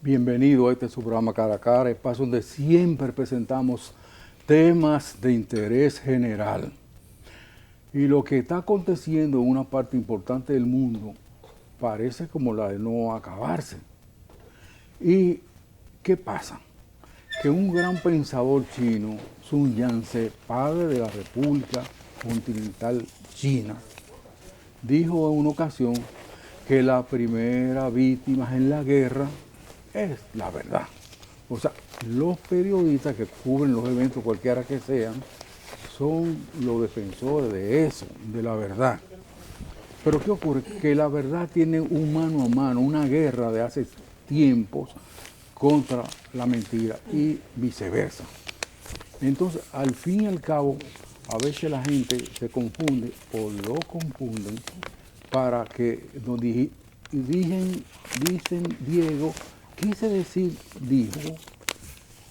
Bienvenido a este su programa Cara a Cara, espacio donde siempre presentamos temas de interés general. Y lo que está aconteciendo en una parte importante del mundo parece como la de no acabarse. ¿Y qué pasa? Que un gran pensador chino, Sun Yat-sen, padre de la República Continental China, dijo en una ocasión que la primera víctima en la guerra es la verdad. O sea, los periodistas que cubren los eventos, cualquiera que sean, son los defensores de eso, de la verdad. Pero ¿qué ocurre? Que la verdad tiene un mano a mano, una guerra de hace tiempos contra la mentira y viceversa. Entonces, al fin y al cabo, a veces la gente se confunde o lo confunden para que nos dicen Diego, quise decir dijo,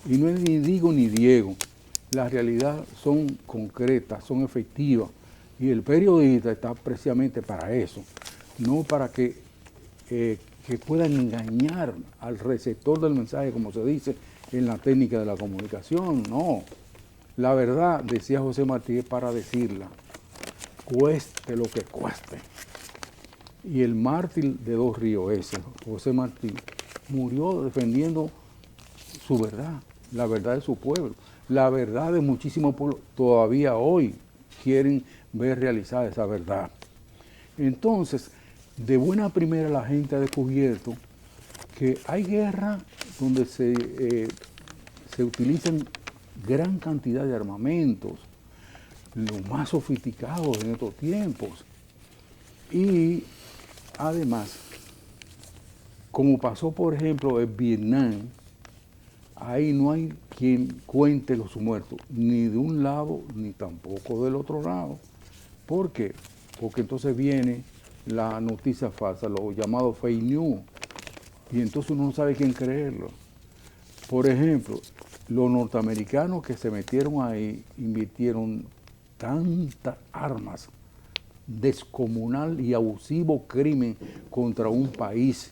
y no es ni digo ni Diego. La realidad son concretas, son efectivas, y el periodista está precisamente para eso, no para que puedan engañar al receptor del mensaje, como se dice en la técnica de la comunicación, no. La verdad, decía José Martí, es para decirla, cueste lo que cueste. Y el mártir de Dos Ríos ese, José Martí, murió defendiendo su verdad, la verdad de su pueblo, la verdad de muchísimos pueblos. Todavía hoy quieren ver realizada esa verdad. Entonces, de buena primera la gente ha descubierto que hay guerras donde se utilizan gran cantidad de armamentos, los más sofisticados en estos tiempos. Y además, como pasó por ejemplo en Vietnam, ahí no hay quien cuente los muertos, ni de un lado ni tampoco del otro lado. ¿Por qué? Porque entonces viene la noticia falsa, lo llamado fake news, y entonces uno no sabe quién creerlo. Por ejemplo, los norteamericanos que se metieron ahí invirtieron tantas armas, descomunal y abusivo crimen contra un país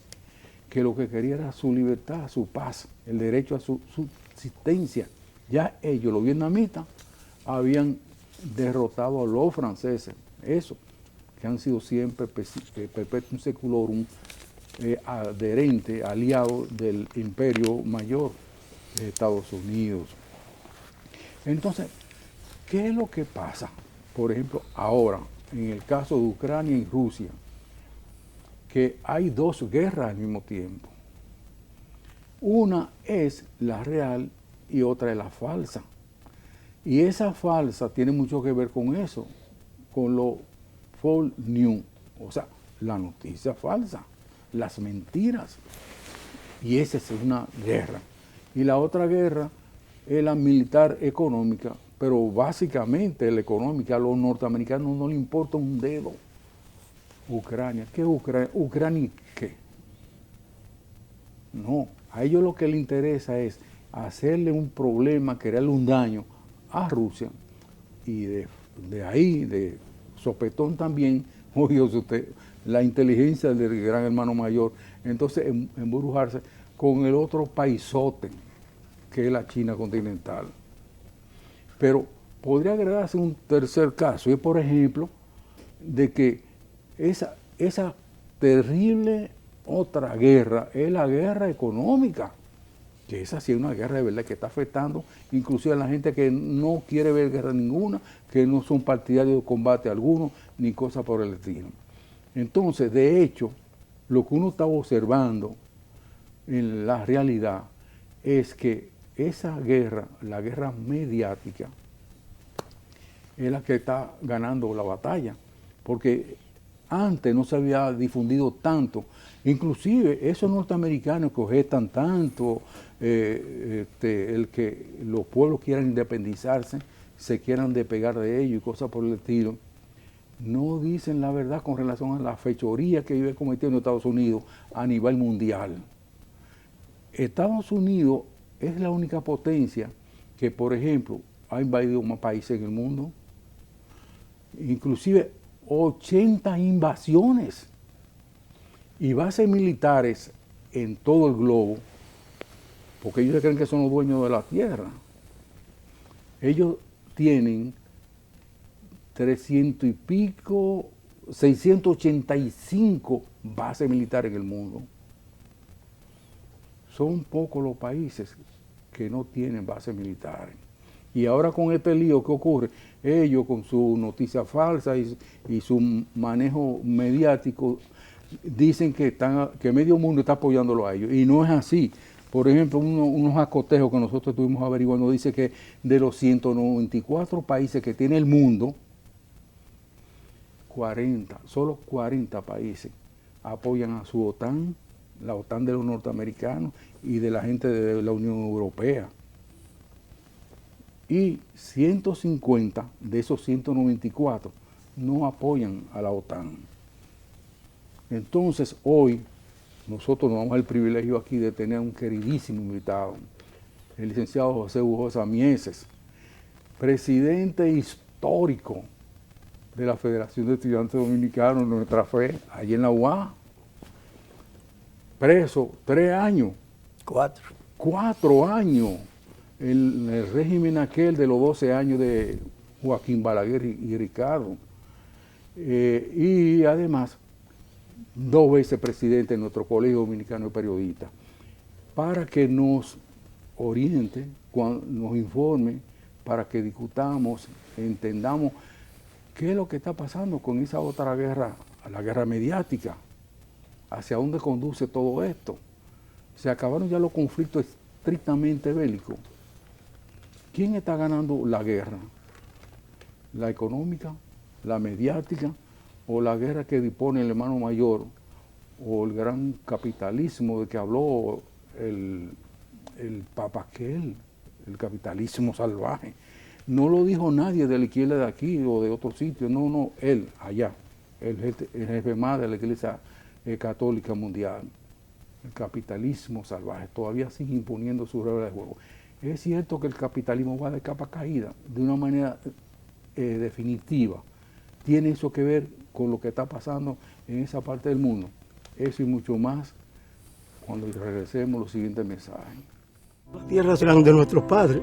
que lo que quería era su libertad, su paz, el derecho a su subsistencia. Ya ellos, los vietnamitas, habían derrotado a los franceses, eso, que han sido siempre perpetuum seculorum, adherente, aliado del imperio mayor de Estados Unidos. Entonces, ¿qué es lo que pasa? Por ejemplo, ahora, en el caso de Ucrania y Rusia, que hay dos guerras al mismo tiempo. Una es la real y otra es la falsa. Y esa falsa tiene mucho que ver con eso, con lo false news, o sea, la noticia falsa, las mentiras. Y esa es una guerra. Y la otra guerra es la militar económica, pero básicamente la económica, a los norteamericanos no les importa un dedo. Ucrania, ¿qué es Ucrania? ¿Ucrania qué? No, a ellos lo que les interesa es hacerle un problema, crearle un daño a Rusia y de ahí, de sopetón también, oye usted, la inteligencia del gran hermano mayor, entonces embrujarse con el otro paisote que es la China continental. Pero podría agregarse un tercer caso, y por ejemplo, de que esa terrible otra guerra es la guerra económica, que esa sí es una guerra de verdad que está afectando inclusive a la gente que no quiere ver guerra ninguna, que no son partidarios de combate alguno, ni cosa por el estilo. Entonces, de hecho, lo que uno está observando en la realidad es que esa guerra, la guerra mediática, es la que está ganando la batalla, porque antes no se había difundido tanto, inclusive esos norteamericanos que objetan tanto el que los pueblos quieran independizarse, se quieran despegar de ellos y cosas por el estilo, no dicen la verdad con relación a la fechoría que vive cometiendo Estados Unidos a nivel mundial. Estados Unidos es la única potencia que, por ejemplo, ha invadido más países en el mundo, inclusive 80 invasiones y bases militares en todo el globo, porque ellos creen que son los dueños de la tierra. Ellos tienen 300 y pico, 685 bases militares en el mundo. Son pocos los países que no tienen bases militares. Y ahora con este lío que ocurre, ellos con su noticia falsa y su manejo mediático dicen que medio mundo está apoyándolo a ellos. Y no es así. Por ejemplo, unos acotejos que nosotros estuvimos averiguando dice que de los 194 países que tiene el mundo, solo 40 países apoyan a su OTAN, la OTAN de los norteamericanos y de la gente de la Unión Europea. Y 150 de esos 194 no apoyan a la OTAN. Entonces, hoy nosotros nos damos el privilegio aquí de tener un queridísimo invitado, el licenciado José Bujosa Mieses, presidente histórico de la Federación de Estudiantes Dominicanos de Nuestra Fe, allí en la UA. Preso 3 años. 4 años. El régimen aquel de los 12 años de Joaquín Balaguer y Ricardo. Y además, 2 veces presidente de nuestro Colegio Dominicano de Periodistas, para que nos oriente, nos informe, para que discutamos, entendamos qué es lo que está pasando con esa otra guerra, la guerra mediática, hacia dónde conduce todo esto. Se acabaron ya los conflictos estrictamente bélicos. ¿Quién está ganando la guerra? ¿La económica, la mediática o la guerra que dispone el hermano mayor o el gran capitalismo de que habló el Papa Aquel, el capitalismo salvaje? No lo dijo nadie de la izquierda de aquí o de otro sitio, no, él, allá, el jefe más de la Iglesia Católica Mundial. El capitalismo salvaje todavía sigue imponiendo su regla de juego. Es cierto que el capitalismo va de capa caída, de una manera definitiva. Tiene eso que ver con lo que está pasando en esa parte del mundo. Eso y mucho más cuando regresemos los siguientes mensajes. Las tierras eran de nuestros padres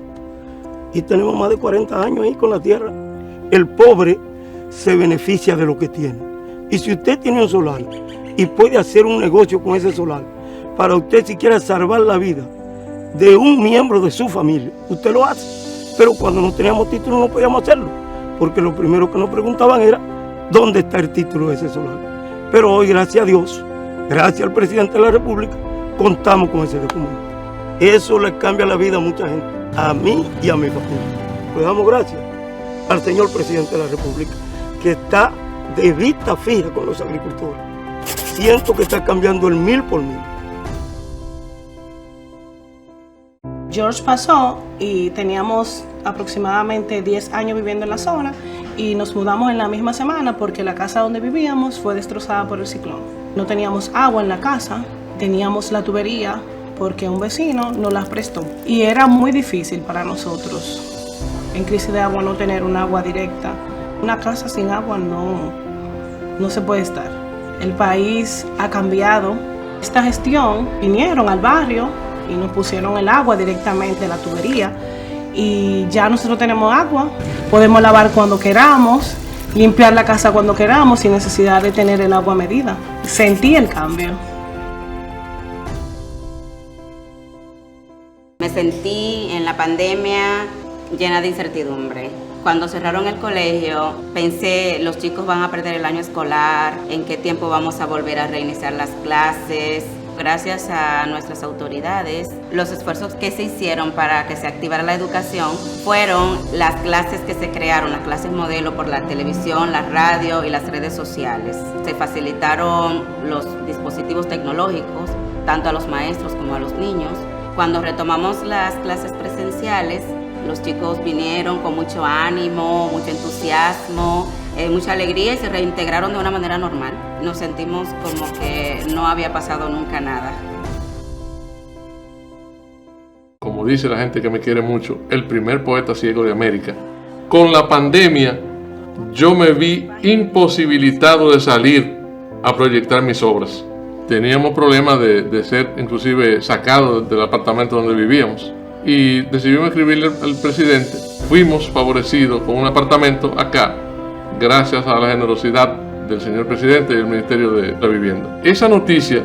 y tenemos más de 40 años ahí con la tierra. El pobre se beneficia de lo que tiene. Y si usted tiene un solar y puede hacer un negocio con ese solar, para usted si quiere salvar la vida de un miembro de su familia, usted lo hace. Pero cuando no teníamos título no podíamos hacerlo, porque lo primero que nos preguntaban era ¿dónde está el título de ese solar? Pero hoy, gracias a Dios, gracias al presidente de la República, contamos con ese documento. Eso le cambia la vida a mucha gente, a mí y a mi familia. Le damos gracias al señor presidente de la República, que está de vista fija con los agricultores. Siento que está cambiando el 1000 por 1000. George pasó y teníamos aproximadamente 10 años viviendo en la zona y nos mudamos en la misma semana porque la casa donde vivíamos fue destrozada por el ciclón. No teníamos agua en la casa, teníamos la tubería porque un vecino nos la prestó y era muy difícil para nosotros en crisis de agua no tener un agua directa. Una casa sin agua no se puede estar. El país ha cambiado. Esta gestión vinieron al barrio y nos pusieron el agua directamente en la tubería y ya nosotros tenemos agua, podemos lavar cuando queramos, limpiar la casa cuando queramos sin necesidad de tener el agua medida. Sentí el cambio. Me sentí en la pandemia llena de incertidumbre. Cuando cerraron el colegio, pensé, los chicos van a perder el año escolar, en qué tiempo vamos a volver a reiniciar las clases. Gracias a nuestras autoridades, los esfuerzos que se hicieron para que se activara la educación fueron las clases que se crearon, las clases modelo por la televisión, la radio y las redes sociales. Se facilitaron los dispositivos tecnológicos, tanto a los maestros como a los niños. Cuando retomamos las clases presenciales, los chicos vinieron con mucho ánimo, mucho entusiasmo, mucha alegría y se reintegraron de una manera normal. Nos sentimos como que no había pasado nunca nada. Como dice la gente que me quiere mucho, el primer poeta ciego de América. Con la pandemia yo me vi imposibilitado de salir a proyectar mis obras. teníamos problemas de ser inclusive sacados del apartamento donde vivíamos. Y decidimos escribirle al presidente. Fuimos favorecidos con un apartamento acá, gracias a la generosidad del señor presidente y del Ministerio de la Vivienda. Esa noticia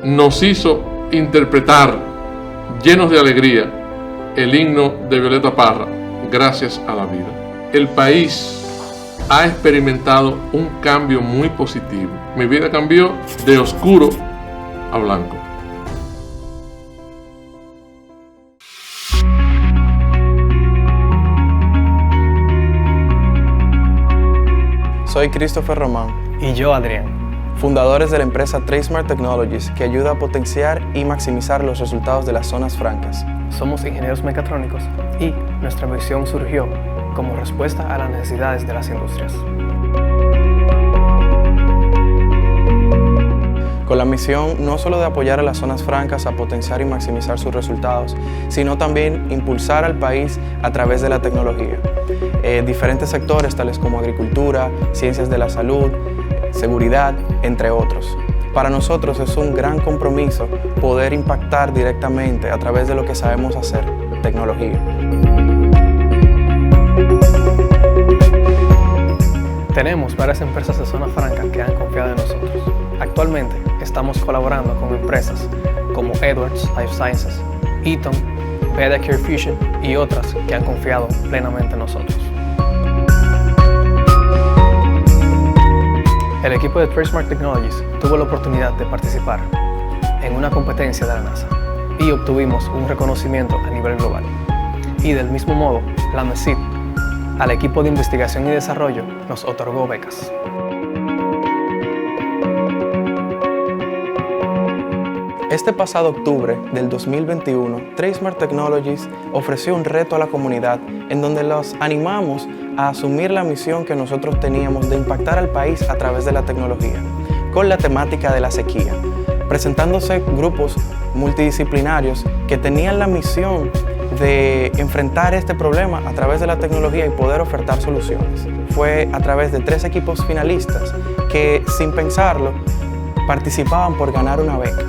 nos hizo interpretar, llenos de alegría, el himno de Violeta Parra, Gracias a la Vida. El país ha experimentado un cambio muy positivo. Mi vida cambió de oscuro a blanco. Soy Christopher Román. Y yo, Adrián. Fundadores de la empresa Tradesmart Technologies, que ayuda a potenciar y maximizar los resultados de las zonas francas. Somos ingenieros mecatrónicos y nuestra misión surgió como respuesta a las necesidades de las industrias. Con la misión no solo de apoyar a las zonas francas a potenciar y maximizar sus resultados, sino también impulsar al país a través de la tecnología. Diferentes sectores tales como agricultura, ciencias de la salud, seguridad, entre otros. Para nosotros es un gran compromiso poder impactar directamente a través de lo que sabemos hacer, tecnología. Tenemos varias empresas de zona franca que han confiado en nosotros. Actualmente estamos colaborando con empresas como Edwards Life Sciences, Eaton, Pedicure Fusion y otras que han confiado plenamente en nosotros. El equipo de Tradesmart Technologies tuvo la oportunidad de participar en una competencia de la NASA y obtuvimos un reconocimiento a nivel global. Y del mismo modo, la MESID, al equipo de investigación y desarrollo, nos otorgó becas. Este pasado octubre del 2021, Tradesmart Technologies ofreció un reto a la comunidad en donde los animamos a asumir la misión que nosotros teníamos de impactar al país a través de la tecnología, con la temática de la sequía, presentándose grupos multidisciplinarios que tenían la misión de enfrentar este problema a través de la tecnología y poder ofertar soluciones. Fue a través de 3 equipos finalistas que, sin pensarlo, participaban por ganar una beca.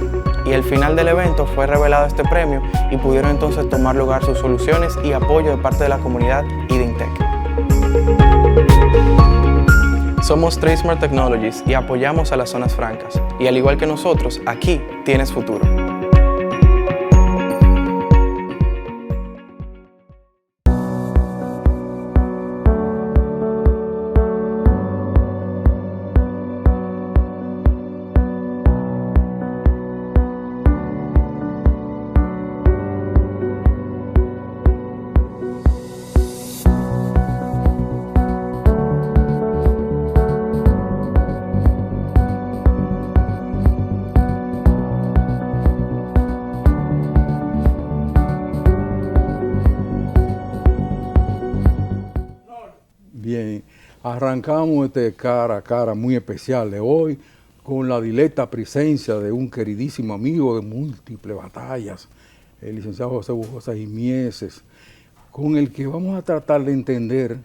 Y al final del evento fue revelado este premio y pudieron entonces tomar lugar sus soluciones y apoyo de parte de la comunidad y de INTEC. Somos Tradesmart Technologies y apoyamos a las zonas francas. Y al igual que nosotros, aquí tienes futuro. Bien, arrancamos este cara a cara muy especial de hoy con la directa presencia de un queridísimo amigo de múltiples batallas, el licenciado José Bujosa Jimieses, con el que vamos a tratar de entender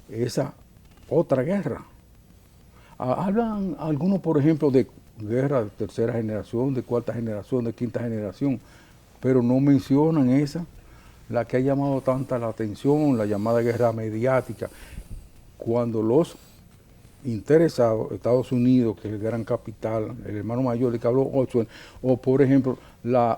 esa otra guerra. Hablan algunos, por ejemplo, de guerra de tercera generación, de cuarta generación, de quinta generación, pero no mencionan esa, la que ha llamado tanta la atención, la llamada guerra mediática, cuando los interesados, Estados Unidos, que es el gran capital, el hermano mayor de que habló Ochoa, o por ejemplo la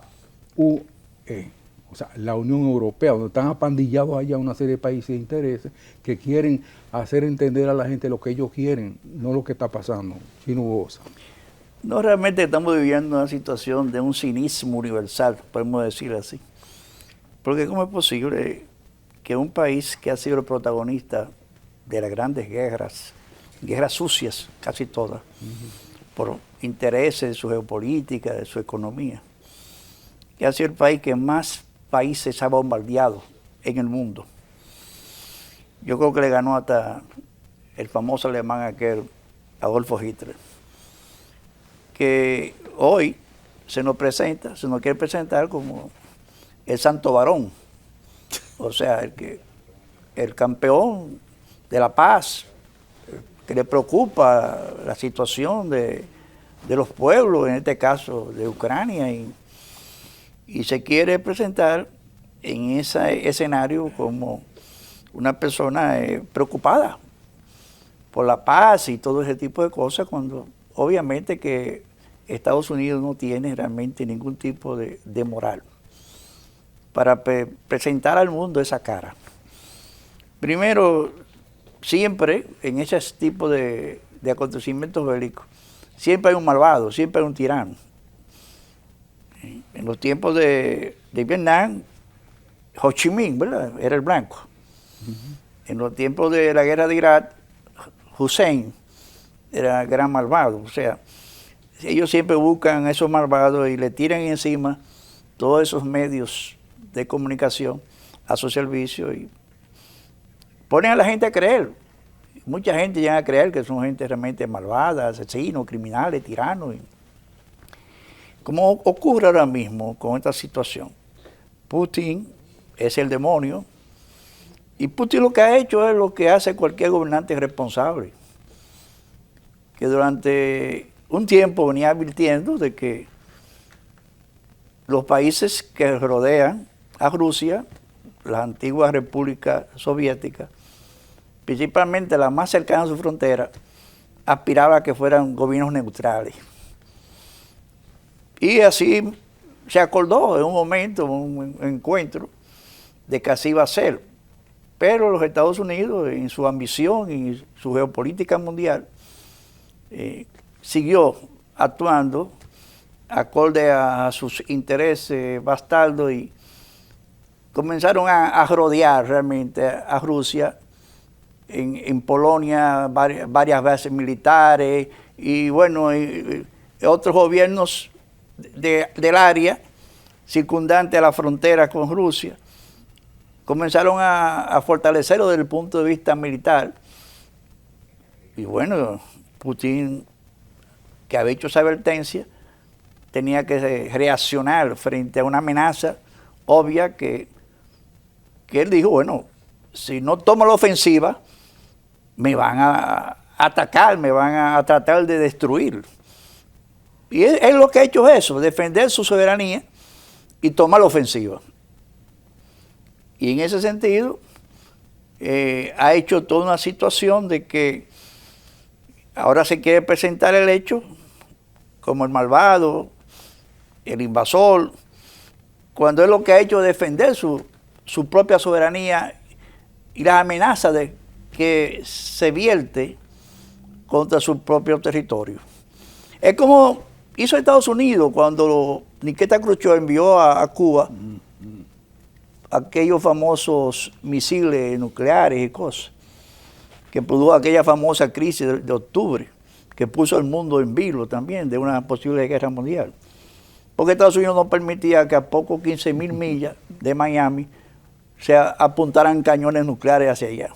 UE, o sea, la Unión Europea, donde están apandillados allá una serie de países de intereses que quieren hacer entender a la gente lo que ellos quieren, no lo que está pasando. Chino Bujosa. No, realmente estamos viviendo una situación de un cinismo universal, podemos decir así. Porque ¿cómo es posible que un país que ha sido el protagonista de las grandes guerras, guerras sucias, casi todas, por intereses de su geopolítica, de su economía, que ha sido el país que más países ha bombardeado en el mundo? Yo creo que le ganó hasta el famoso alemán aquel, Adolfo Hitler, que hoy se nos quiere presentar como el santo varón, o sea, el campeón de la paz, que le preocupa la situación de los pueblos, en este caso de Ucrania, y se quiere presentar en ese escenario como una persona preocupada por la paz y todo ese tipo de cosas, cuando obviamente que Estados Unidos no tiene realmente ningún tipo de moral para presentar al mundo esa cara. Primero, siempre en ese tipo de acontecimientos bélicos, siempre hay un malvado, siempre hay un tirano. En los tiempos de Vietnam, Ho Chi Minh, ¿verdad?, era el blanco. En los tiempos de la guerra de Irak, Hussein era el gran malvado. O sea, ellos siempre buscan a esos malvados y le tiran encima todos esos medios de comunicación a su servicio y ponen a la gente a creer. Mucha gente llega a creer que son gente realmente malvada, asesinos, criminales, tiranos. Como ocurre ahora mismo con esta situación. Putin es el demonio y Putin lo que ha hecho es lo que hace cualquier gobernante responsable, que durante un tiempo venía advirtiendo de que los países que rodean a Rusia, las antiguas repúblicas soviéticas, principalmente las más cercanas a su frontera, aspiraba a que fueran gobiernos neutrales. Y así se acordó en un momento, un encuentro, de que así iba a ser. Pero los Estados Unidos, en su ambición y su geopolítica mundial, siguió actuando acorde a sus intereses bastardos y comenzaron a rodear realmente a Rusia en Polonia, varias bases militares y bueno, y otros gobiernos del área circundante a la frontera con Rusia comenzaron a fortalecerlo desde el punto de vista militar. Y bueno, Putin, que había hecho esa advertencia, tenía que reaccionar frente a una amenaza obvia que él dijo, bueno, si no tomo la ofensiva, me van a atacar, me van a tratar de destruir. Y él lo que ha hecho es eso, defender su soberanía y tomar la ofensiva. Y en ese sentido, ha hecho toda una situación de que ahora se quiere presentar el hecho como el malvado, el invasor, cuando él lo que ha hecho es defender su propia soberanía y las amenazas de que se vierte contra su propio territorio. Es como hizo Estados Unidos cuando Nikita Khrushchev envió a Cuba aquellos famosos misiles nucleares y cosas, que produjo aquella famosa crisis de octubre, que puso al mundo en vilo también de una posible guerra mundial. Porque Estados Unidos no permitía que a poco 15.000 millas de Miami se apuntaran cañones nucleares hacia allá.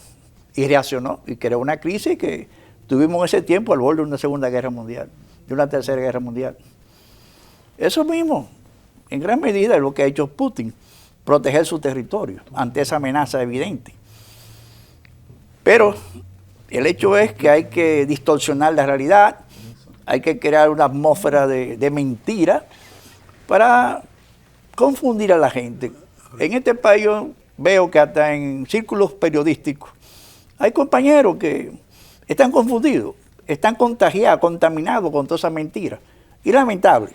Y reaccionó y creó una crisis que tuvimos en ese tiempo al borde de una segunda guerra mundial, de una tercera guerra mundial. Eso mismo, en gran medida, es lo que ha hecho Putin, proteger su territorio ante esa amenaza evidente. Pero el hecho es que hay que distorsionar la realidad, hay que crear una atmósfera de mentira para confundir a la gente. En este país yo veo que hasta en círculos periodísticos hay compañeros que están confundidos, están contagiados, contaminados con toda esa mentira. Y lamentable,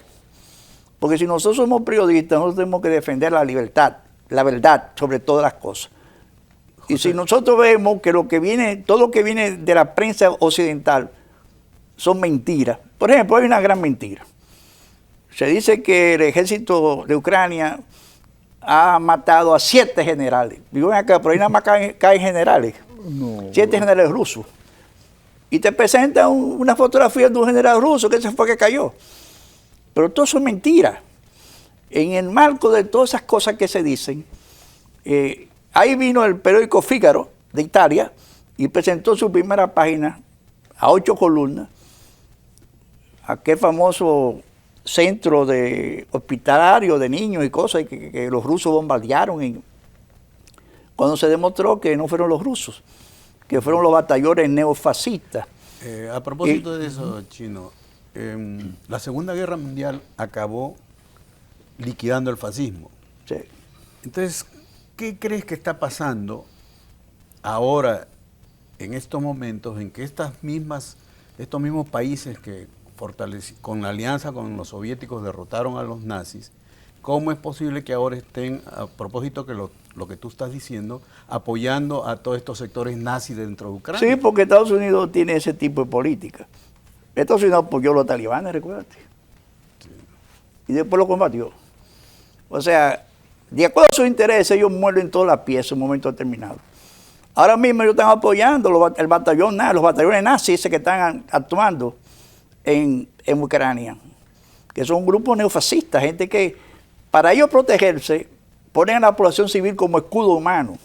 porque si nosotros somos periodistas, nosotros tenemos que defender la libertad, la verdad sobre todas las cosas. Y si nosotros vemos que todo lo que viene de la prensa occidental son mentiras. Por ejemplo, hay una gran mentira. Se dice que el ejército de Ucrania ha matado a 7 generales. Digo, acá, pero ahí nada más caen generales. No. 7 generales rusos. Y te presentan una fotografía de un general ruso que ese fue que cayó. Pero todo eso es mentira. En el marco de todas esas cosas que se dicen, ahí vino el periódico Fígaro de Italia y presentó su primera página a 8 columnas, aquel famoso centro de hospitalario de niños y cosas que los rusos bombardearon, cuando se demostró que no fueron los rusos, que fueron los batallones neofascistas. A propósito de eso, Chino, la Segunda Guerra Mundial acabó liquidando el fascismo. Sí. Entonces, ¿qué crees que está pasando ahora, en estos momentos, en que estos mismos países que con la alianza con los soviéticos derrotaron a los nazis, cómo es posible que ahora estén, a propósito que lo que tú estás diciendo, apoyando a todos estos sectores nazis dentro de Ucrania? Sí, porque Estados Unidos tiene ese tipo de política. Estados Unidos apoyó a los talibanes, recuérdate. Sí. Y después lo combatió. O sea, de acuerdo a sus intereses, ellos muerden todas las piezas en un momento determinado. Ahora mismo ellos están apoyando los batallones nazis que están actuando en Ucrania, que son un grupo neofascista, gente que para ellos protegerse ponen a la población civil como escudo humano.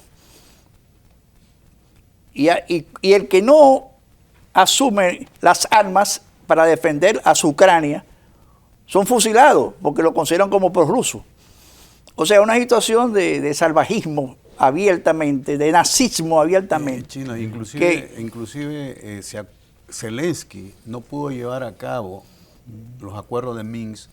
Y el que no asume las armas para defender a su Ucrania son fusilados porque lo consideran como prorrusos. O sea, una situación de salvajismo abiertamente, de nazismo abiertamente. China, inclusive Zelensky no pudo llevar a cabo los acuerdos de Minsk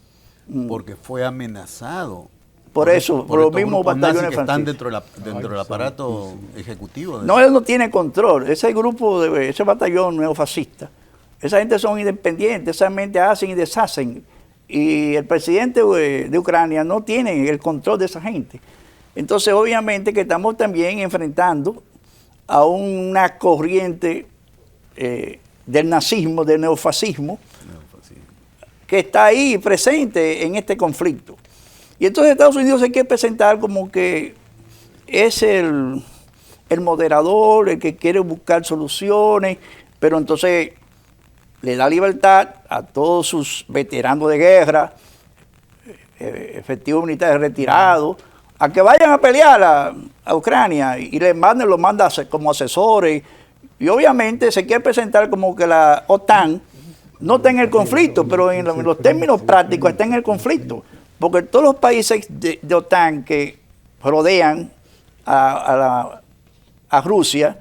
porque fue amenazado por los mismos batallones que están dentro del aparato ejecutivo. No, él no tiene control. Ese grupo, ese batallón neofascista, esa gente son independientes, esa gente hacen y deshacen. Y el presidente de Ucrania no tiene el control de esa gente. Entonces, obviamente que estamos también enfrentando a una corriente del nazismo, del neofascismo, que está ahí presente en este conflicto. Y entonces Estados Unidos se quiere presentar como que es el moderador, el que quiere buscar soluciones, pero entonces le da libertad a todos sus veteranos de guerra, efectivos militares retirados, a que vayan a pelear a Ucrania y los manda como asesores. Y obviamente se quiere presentar como que la OTAN no está en el conflicto, pero en los términos prácticos está en el conflicto. Porque todos los países de OTAN que rodean a Rusia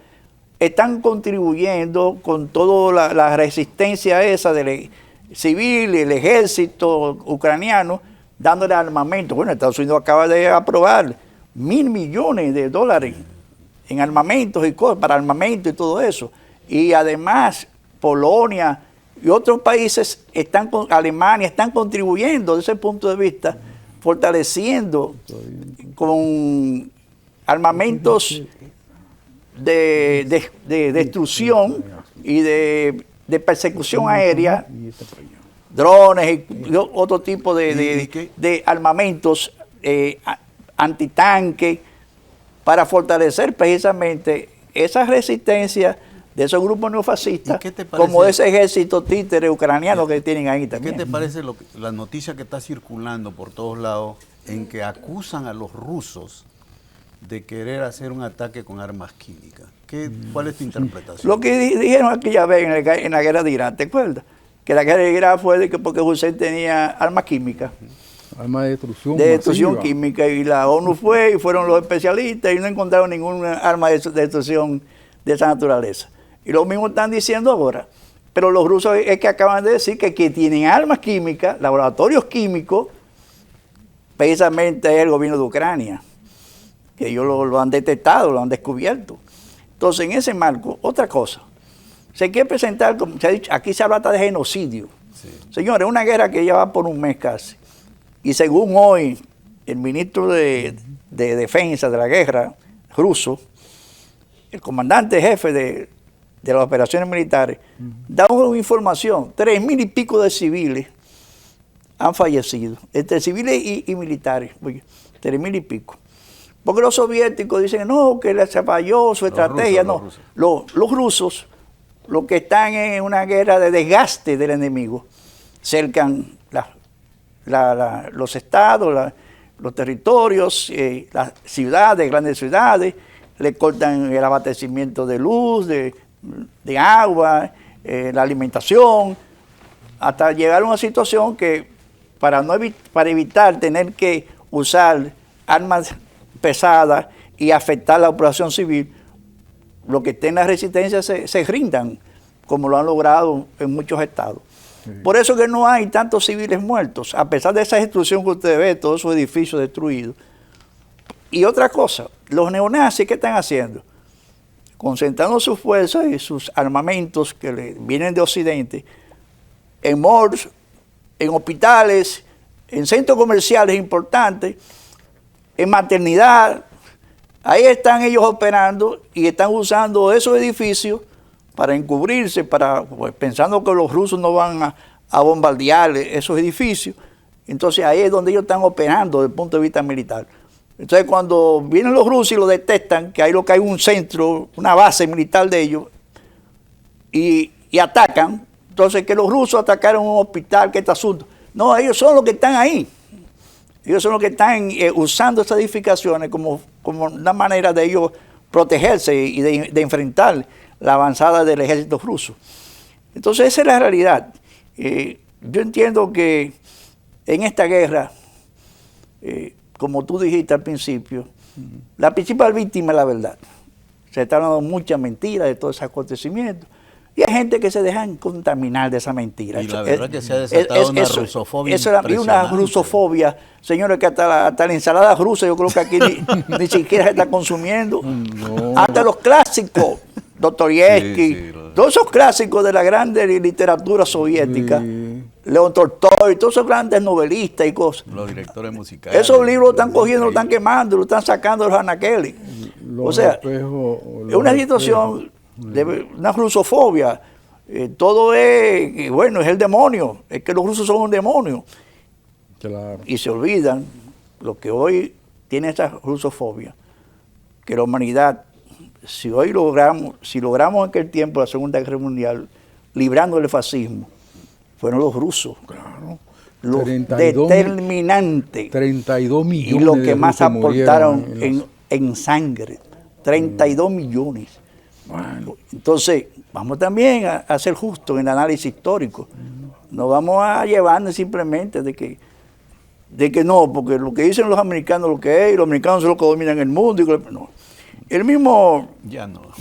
están contribuyendo con toda la resistencia esa del civil, el ejército ucraniano, dándole armamento. Bueno, Estados Unidos acaba de aprobar $1.000 millones en armamentos y cosas, para armamento y todo eso. Y además, Polonia y otros países, Alemania, están contribuyendo desde ese punto de vista, fortaleciendo con armamentos de destrucción y de persecución aérea, drones y otro tipo de armamentos antitanque, para fortalecer precisamente esa resistencia de esos grupos neofascistas, como ese ejército títere ucraniano que tienen ahí también. ¿Qué te parece la noticia que está circulando por todos lados en que acusan a los rusos de querer hacer un ataque con armas químicas? ¿Cuál es tu interpretación? Lo que dijeron aquella vez en la guerra de Irak, ¿te acuerdas? Que la guerra de Irak fue porque Hussein tenía armas químicas. Armas de destrucción masiva. Química, y la ONU fue y fueron los especialistas y no encontraron ninguna arma de destrucción de esa naturaleza. Y lo mismo están diciendo ahora. Pero los rusos es que acaban de decir que tienen armas químicas, laboratorios químicos, precisamente es el gobierno de Ucrania, que ellos lo han detectado, lo han descubierto. Entonces, en ese marco, otra cosa, se quiere presentar, como se ha dicho, aquí se habla hasta de genocidio. Sí. Señores, una guerra que ya va por un mes casi. Y según hoy, el ministro de Defensa de la guerra ruso, el comandante jefe de las operaciones militares, da una información: 3.000 y pico de civiles han fallecido, entre civiles y militares, 3.000 y pico. Porque los soviéticos dicen, no, que se falló su estrategia. Los rusos, los que están en una guerra de desgaste del enemigo, cercan los estados, los territorios, las ciudades, grandes ciudades, le cortan el abastecimiento de luz, de agua, la alimentación, hasta llegar a una situación que para evitar tener que usar armas pesadas y afectar la población civil, los que estén en la resistencia se rindan, como lo han logrado en muchos estados. Por eso que no hay tantos civiles muertos, a pesar de esa destrucción que usted ve, todos esos edificios destruidos. Y otra cosa, los neonazis, ¿qué están haciendo? Concentrando sus fuerzas y sus armamentos que vienen de Occidente en malls, en hospitales, en centros comerciales importantes, en maternidad. Ahí están ellos operando y están usando esos edificios para encubrirse, pues, pensando que los rusos no van a bombardear esos edificios. Entonces ahí es donde ellos están operando desde el punto de vista militar. Entonces cuando vienen los rusos y lo detectan, que hay lo que hay un centro, una base militar de ellos, y atacan, entonces que los rusos atacaron un hospital, que este asunto. No, ellos son los que están ahí. Ellos son los que están usando estas edificaciones como una manera de ellos protegerse y de enfrentar la avanzada del ejército ruso. Entonces esa es la realidad. Yo entiendo que en esta guerra, como tú dijiste al principio, la principal víctima es la verdad. Se está hablando mucha mentira de todos esos acontecimientos. Y hay gente que se dejan contaminar de esa mentira. Y la verdad que se ha desatado una rusofobia y una rusofobia, señores, que hasta la ensalada rusa yo creo que aquí ni siquiera se está consumiendo. No. Hasta los clásicos, Dostoyevsky, todos esos clásicos de la grande literatura soviética, León Tolstoy, todos esos grandes novelistas y cosas. Los directores musicales. Esos libros lo están cogiendo, lo están quemando, lo están sacando de los anaqueles. O sea, es una situación de una rusofobia. Todo es, bueno, es el demonio, es que los rusos son un demonio. Claro. Y se olvidan lo que hoy tiene esa rusofobia, que la humanidad, si logramos en aquel tiempo de la Segunda Guerra Mundial, librando el fascismo, fueron los rusos. Claro. Los determinantes. 32 millones. Y lo que más aportaron en sangre. 32 millones. Bueno. Entonces, vamos también a ser justos en el análisis histórico. No vamos a llevarnos simplemente de que no, porque lo que dicen los americanos lo que es, y los americanos son los que dominan el mundo. No. El mismo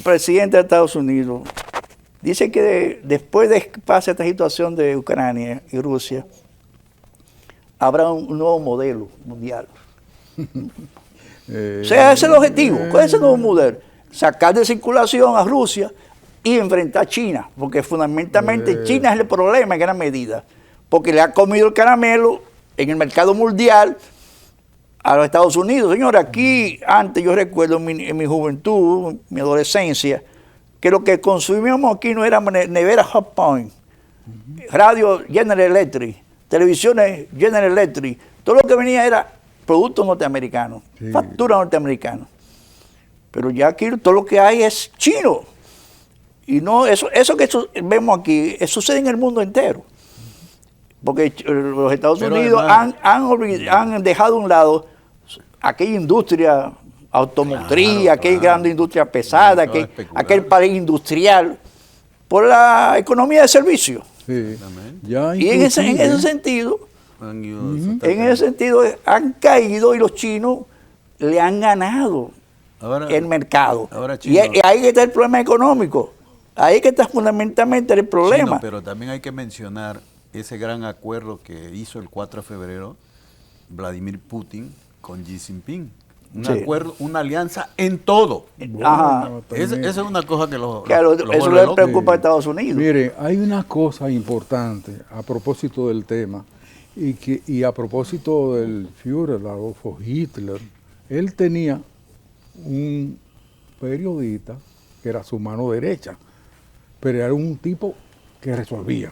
presidente de Estados Unidos dice que después de que pase esta situación de Ucrania y Rusia, habrá un nuevo modelo mundial. O sea, ese es el objetivo. ¿Cuál es el nuevo modelo? Sacar de circulación a Rusia y enfrentar a China, porque fundamentalmente China es el problema en gran medida, porque le ha comido el caramelo en el mercado mundial a los Estados Unidos. Señores, aquí antes yo recuerdo en mi juventud, mi adolescencia, que lo que consumíamos aquí no era nevera Hot Point, radio General Electric, televisiones General Electric, todo lo que venía era productos norteamericanos, factura norteamericana. Pero ya aquí todo lo que hay es chino. Y no, eso que vemos aquí, sucede en el mundo entero. Porque los Estados Unidos han dejado a un lado aquella industria automotriz, aquella gran industria pesada, aquel país industrial, por la economía de servicio. Sí. Y en ese sentido, han caído y los chinos le han ganado el mercado. Y ahí está el problema económico. Ahí que está fundamentalmente el problema. Pero también hay que mencionar ese gran acuerdo que hizo el 4 de febrero Vladimir Putin con Xi Jinping. Un acuerdo, una alianza en todo. Esa es una cosa que eso le preocupa a Estados Unidos. Mire, hay una cosa importante a propósito del tema y a propósito del Führer, Adolfo Hitler. Él tenía un periodista que era su mano derecha, pero era un tipo que resolvía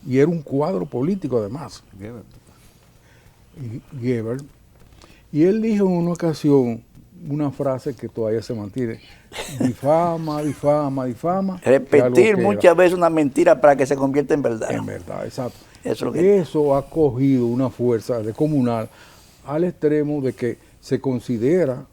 y era un cuadro político además, Goebbels. Y él dijo en una ocasión una frase que todavía se mantiene: difama, difama, difama. Repetir muchas veces una mentira para que se convierta en verdad. En verdad, exacto. Eso ha cogido una fuerza descomunal al extremo de que se considera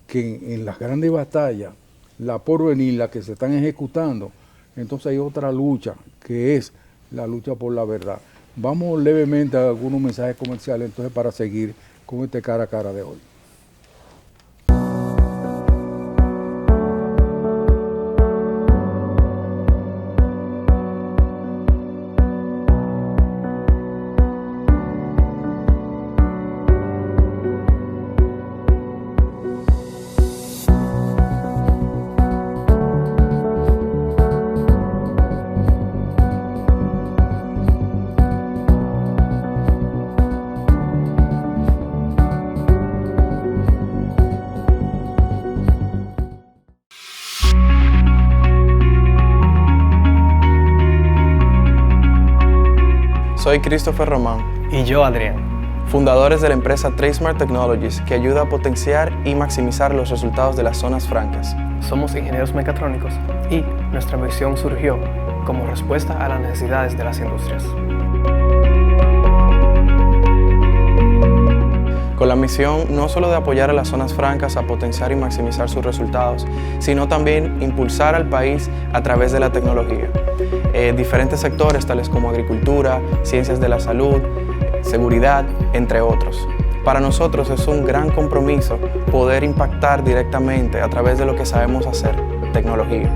que en las grandes batallas, la porvenir, la que se están ejecutando, entonces hay otra lucha, que es la lucha por la verdad. Vamos levemente a algunos mensajes comerciales entonces para seguir con este cara a cara de hoy. Soy Christopher Román, Y yo, Adrián. fundadores de la empresa Tradesmart Technologies, que ayuda a potenciar y maximizar los resultados de las zonas francas. Somos ingenieros mecatrónicos y nuestra misión surgió como respuesta a las necesidades de las industrias. Con la misión no solo de apoyar a las zonas francas a potenciar y maximizar sus resultados, sino también impulsar al país a través de la tecnología. Diferentes sectores tales como agricultura, ciencias de la salud, seguridad, entre otros. Para nosotros es un gran compromiso poder impactar directamente a través de lo que sabemos hacer, tecnología.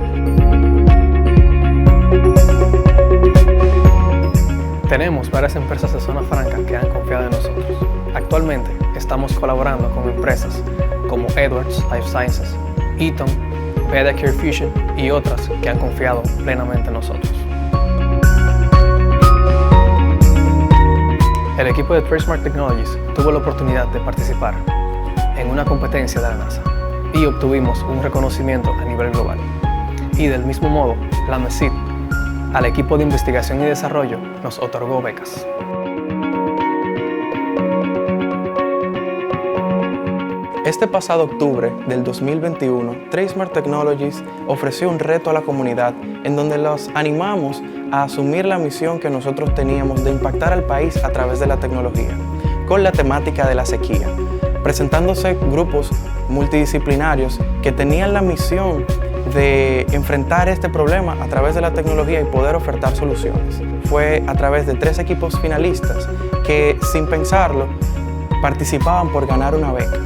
Tenemos varias empresas de zona franca que han confiado en nosotros. Actualmente estamos colaborando con empresas como Edwards Life Sciences, Eaton, Bedacare Fusion y otras que han confiado plenamente en nosotros. El equipo de Tradesmart Technologies tuvo la oportunidad de participar en una competencia de la NASA y obtuvimos un reconocimiento a nivel global. Y del mismo modo, la MESID, al equipo de investigación y desarrollo, nos otorgó becas. Este pasado octubre del 2021, Tradesmart Technologies ofreció un reto a la comunidad en donde los animamos a asumir la misión que nosotros teníamos de impactar al país a través de la tecnología, con la temática de la sequía, presentándose grupos multidisciplinarios que tenían la misión de enfrentar este problema a través de la tecnología y poder ofertar soluciones. Fue a través de 3 equipos finalistas que, sin pensarlo, participaban por ganar una beca.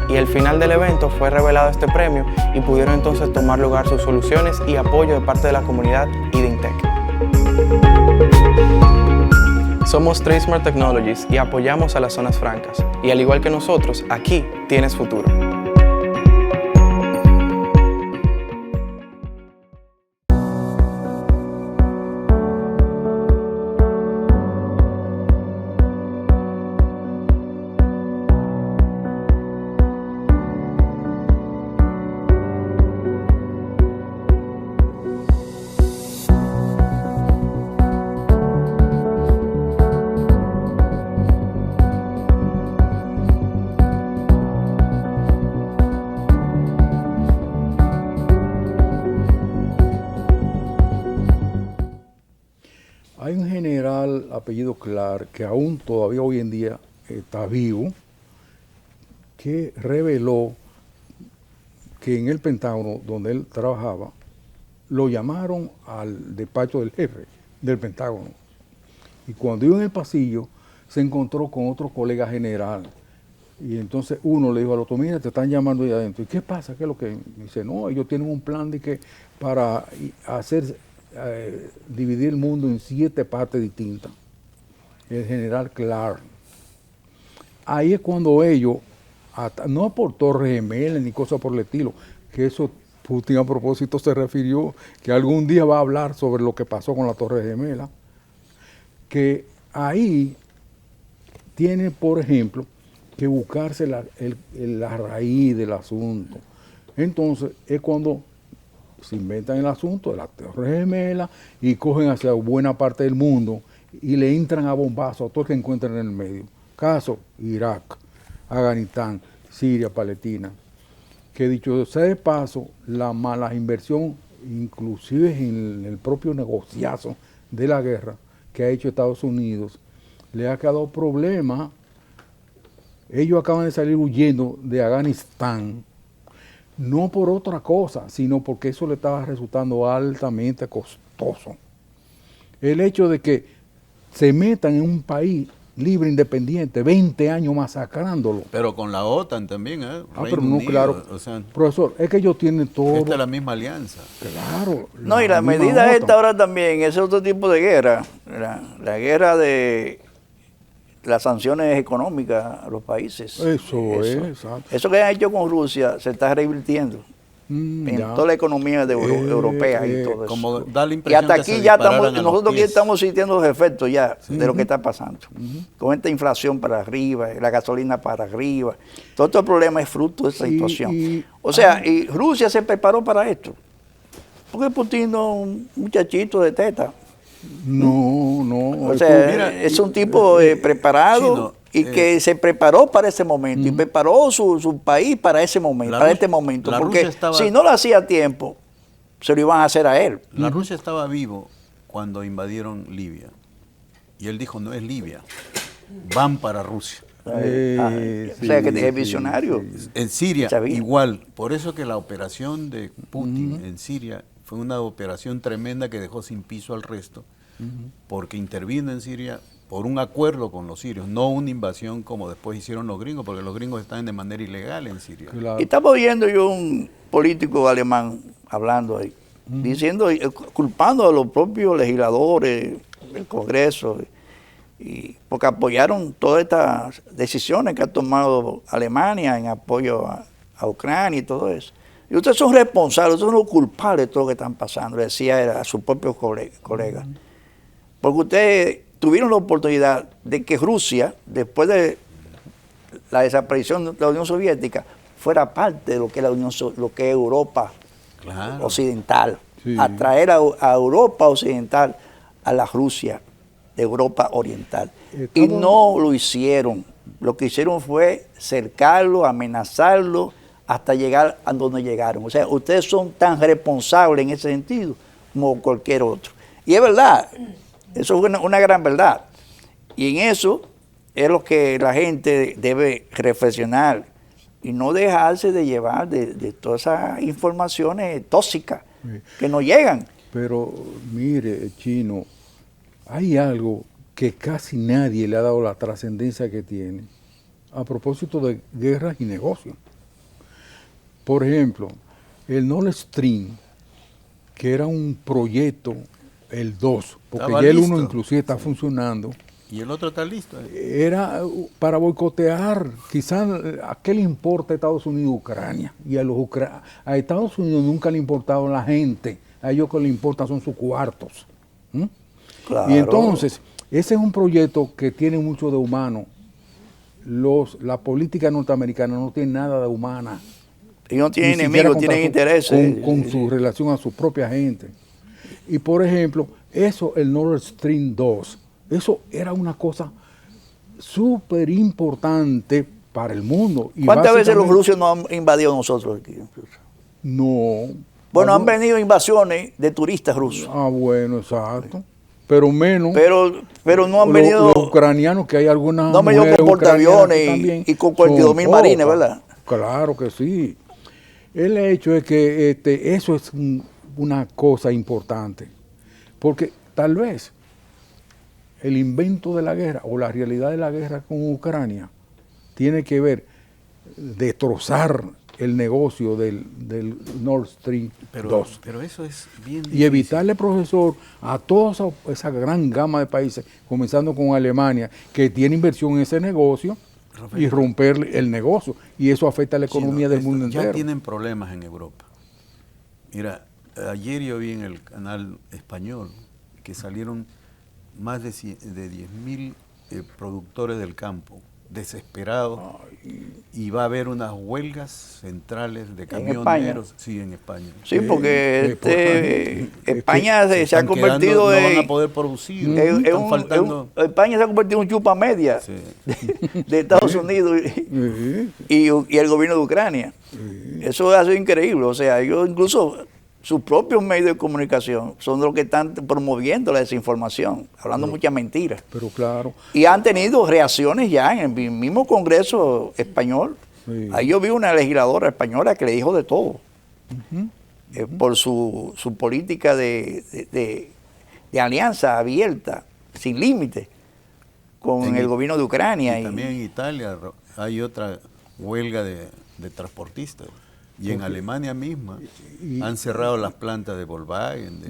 Y al final del evento fue revelado este premio y pudieron entonces tomar lugar sus soluciones y apoyo de parte de la comunidad y de INTEC. Somos Tradesmart Technologies y apoyamos a las zonas francas. Y al igual que nosotros, aquí tienes futuro. Hay un general apellido Clark que aún todavía hoy en día está vivo, que reveló que en el Pentágono, donde él trabajaba, lo llamaron al despacho del jefe del Pentágono. Y cuando iba en el pasillo, se encontró con otro colega general. Y entonces uno le dijo al otro, mira, te están llamando ahí adentro. ¿Y qué pasa? ¿Qué es lo que? Y dice, no, ellos tienen un plan de que para hacer, dividir el mundo en 7 partes distintas. El general Clark. Ahí es cuando ellos, no por Torres Gemelas ni cosas por el estilo, que eso Putin a propósito se refirió que algún día va a hablar sobre lo que pasó con la Torres Gemelas, que ahí tiene, por ejemplo, que buscarse la raíz del asunto. Entonces es cuando se inventan el asunto de la Torres Gemelas y cogen hacia buena parte del mundo y le entran a bombazo a todo el que encuentran en el medio. Caso, Irak, Afganistán, Siria, Palestina. Que dicho sea de paso, la mala inversión, inclusive en el propio negociazo de la guerra que ha hecho Estados Unidos, le ha quedado problema. Ellos acaban de salir huyendo de Afganistán, no por otra cosa, sino porque eso le estaba resultando altamente costoso. El hecho de que se metan en un país libre, independiente, 20 años masacrándolo. Pero con la OTAN también, ¿eh? Pero no, Unido, claro. o sea, Profesor, es que ellos tienen todo. esta es la misma alianza. Claro. No, y la misma medida OTAN. esta ahora también es otro tipo de guerra. La guerra de las sanciones económicas a los países. Eso es, exacto. Eso que han hecho con Rusia se está revirtiendo en Ya. toda la economía europea y todo eso. Como da la Y impresión hasta que aquí se ya dispararan estamos, a los nosotros aquí pies. estamos sintiendo los efectos ya de lo que está pasando. Con esta inflación para arriba, la gasolina para arriba. Todo este problema es fruto de esta situación. O sea, y Rusia se preparó para esto. Porque Putin no es un muchachito de teta. No, no. O sea, Mira, es un tipo preparado Chino, y que se preparó para ese momento y preparó su país para ese momento, La para Rusia- este momento. la Porque Rusia estaba- si no lo hacía a tiempo, se lo iban a hacer a él. La Rusia estaba vivo cuando invadieron Libia. Y él dijo, no es Libia, van para Rusia. O sea, que es visionario. En Siria, Sabía. igual. Por eso que la operación de Putin en Siria fue una operación tremenda que dejó sin piso al resto, porque intervino en Siria por un acuerdo con los sirios, no una invasión como después hicieron los gringos, porque los gringos están de manera ilegal en Siria. Claro. Y estaba oyendo yo un político alemán hablando ahí, diciendo, culpando a los propios legisladores del Congreso, porque apoyaron todas estas decisiones que ha tomado Alemania en apoyo a Ucrania y todo eso. Y ustedes son responsables, ustedes son los culpables de todo lo que están pasando, le decía a sus propios colegas. Porque ustedes tuvieron la oportunidad de que Rusia, después de la desaparición de la Unión Soviética, fuera parte de lo que es lo que es Europa Claro. occidental, Sí. atraer a Europa occidental a la Rusia de Europa oriental. Y no lo hicieron. Lo que hicieron fue cercarlo, amenazarlo, hasta llegar a donde llegaron. O sea, ustedes son tan responsables en ese sentido como cualquier otro. Y es verdad, eso es una gran verdad. Y en eso es lo que la gente debe reflexionar y no dejarse de llevar de todas esas informaciones tóxicas que nos llegan. Pero mire, Chino, hay algo que casi nadie le ha dado la trascendencia que tiene a propósito de guerras y negocios. Por ejemplo, el Nord Stream, que era un proyecto, el 2, porque Estaba ya el 1 listo. inclusive está funcionando, Y el otro está listo. era para boicotear, quizás a qué le importa a Estados Unidos Ucrania, y a Estados Unidos nunca le importaba la gente, a ellos que le importa son sus cuartos. ¿Mm? Claro. Y entonces, ese es un proyecto que tiene mucho de humano. La política norteamericana no tiene nada de humana. Ellos no tienen Ni siquiera enemigos, tienen intereses. con su relación a su propia gente. Y por ejemplo, eso, el Nord Stream 2, eso era una cosa súper importante para el mundo. Y ¿Cuántas veces los básicamente- rusos nos han invadido nosotros aquí? No. Bueno, han Ah, venido invasiones de turistas rusos, Ah, bueno, exacto. Pero menos. pero no han los- venido, los ucranianos, que hay algunas. no han venido mujeres con ucranianas portaaviones que también y con 42.000 son marines, pocas. ¿verdad? Claro que sí. El hecho es que eso es una cosa importante. Porque tal vez el invento de la guerra o la realidad de la guerra con Ucrania tiene que ver destrozar el negocio del Nord Stream 2. Pero eso es bien Y difícil. evitarle, profesor, a toda esa gran gama de países, comenzando con Alemania, que tiene inversión en ese negocio, Rafael, y romper el negocio. Y eso afecta a la economía Chino, del esto- mundo ya entero. tienen problemas en Europa. Mira, ayer yo vi en el canal español que salieron más de 10.000 productores del campo desesperados, y va a haber unas huelgas centrales de camioneros. Sí, en España. Sí, porque España Se se ha están convertido quedando, no van en... a poder producir. en Están un- faltando. España se ha convertido en un chupa media Sí. de Estados Unidos Sí, y el gobierno de Ucrania. Eso ha sido increíble. O sea, ellos incluso sus propios medios de comunicación son los que están promoviendo la desinformación, hablando muchas mentiras. pero claro. Y han tenido reacciones ya en el mismo Congreso español. Sí. Ahí yo vi una legisladora española que le dijo de todo. Por su política de alianza abierta, sin límite, con el gobierno de Ucrania. Y también en Italia hay otra huelga de transportistas. Y en Alemania misma han cerrado las plantas de Volkswagen,